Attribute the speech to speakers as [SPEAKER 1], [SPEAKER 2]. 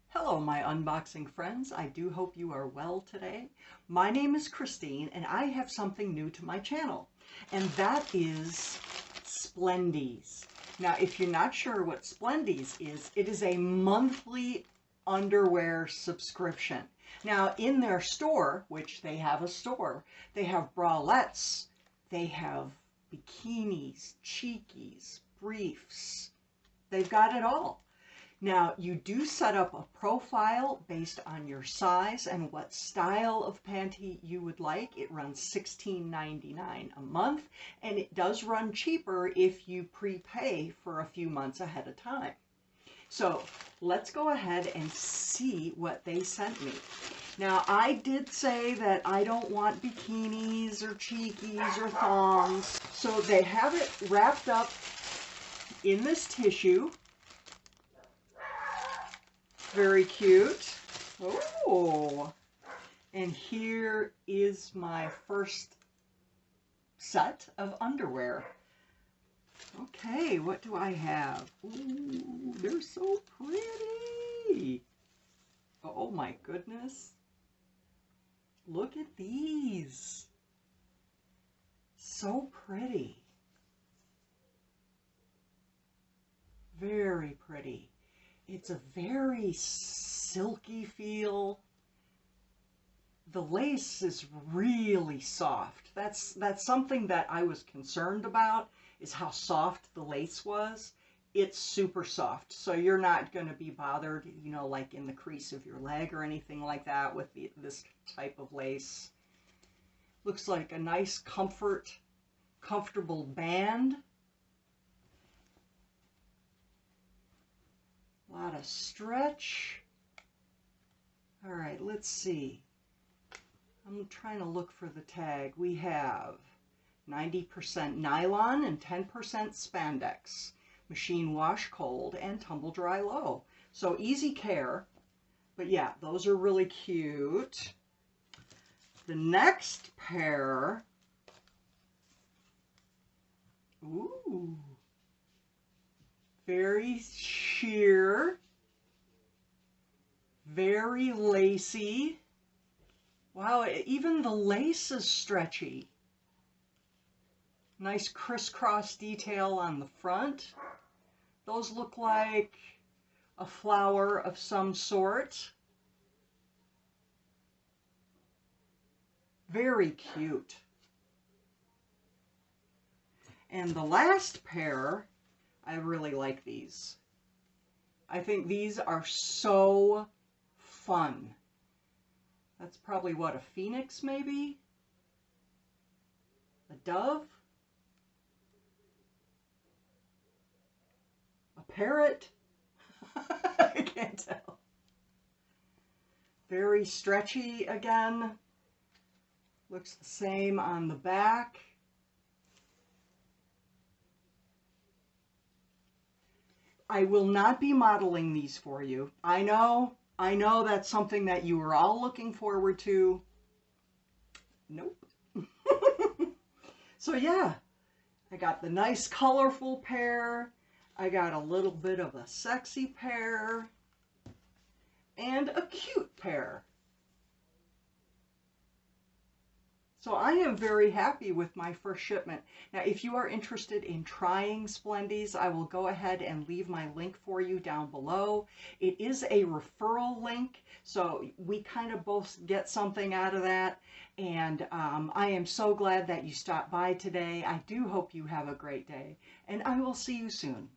[SPEAKER 1] Hello, my unboxing friends. I do hope you are well today. My name is Christine, and I have something new to my channel, and that is Splendies. Now, if you're not sure what Splendies is, it is a monthly underwear subscription. Now, in their store, which they have a store, they have bralettes, they have bikinis, cheekies, briefs. They've got it all. Now, you do set up a profile based on your size and what style of panty you would like. It runs $16.99 a month, and it does run cheaper if you prepay for a few months ahead of time. So let's go ahead and see what they sent me. Now, I did say that I don't want bikinis or cheekies or thongs, so they have it wrapped up in this tissue. Very cute. Oh, and here is my first set of underwear. Okay, what do I have? Ooh, they're so pretty. Oh my goodness. Look at these. So pretty. Very pretty. It's a very silky feel. The lace is really soft. That's something that I was concerned about, is how soft the lace was. It's super soft, so you're not going to be bothered, you know, like in the crease of your leg or anything like that with this type of lace. Looks like a nice comfortable band. A lot of stretch. All right, let's see. I'm trying to look for the tag. We have 90% nylon and 10% spandex. Machine wash cold and tumble dry low. So easy care. But yeah, those are really cute. The next pair. Ooh. Very sheer, very lacy. Wow, even the lace is stretchy. Nice crisscross detail on the front. Those look like a flower of some sort. Very cute. And the last pair, I really like these. I think these are so fun. That's probably what, a phoenix maybe? A dove? A parrot? I can't tell. Very stretchy again. Looks the same on the back. I will not be modeling these for you. I know that's something that you were all looking forward to. Nope. So yeah, I got the nice colorful pair. I got a little bit of a sexy pair and a cute pair. So I am very happy with my first shipment. Now, if you are interested in trying Splendies, I will go ahead and leave my link for you down below. It is a referral link, so we kind of both get something out of that. And I am so glad that you stopped by today. I do hope you have a great day, and I will see you soon.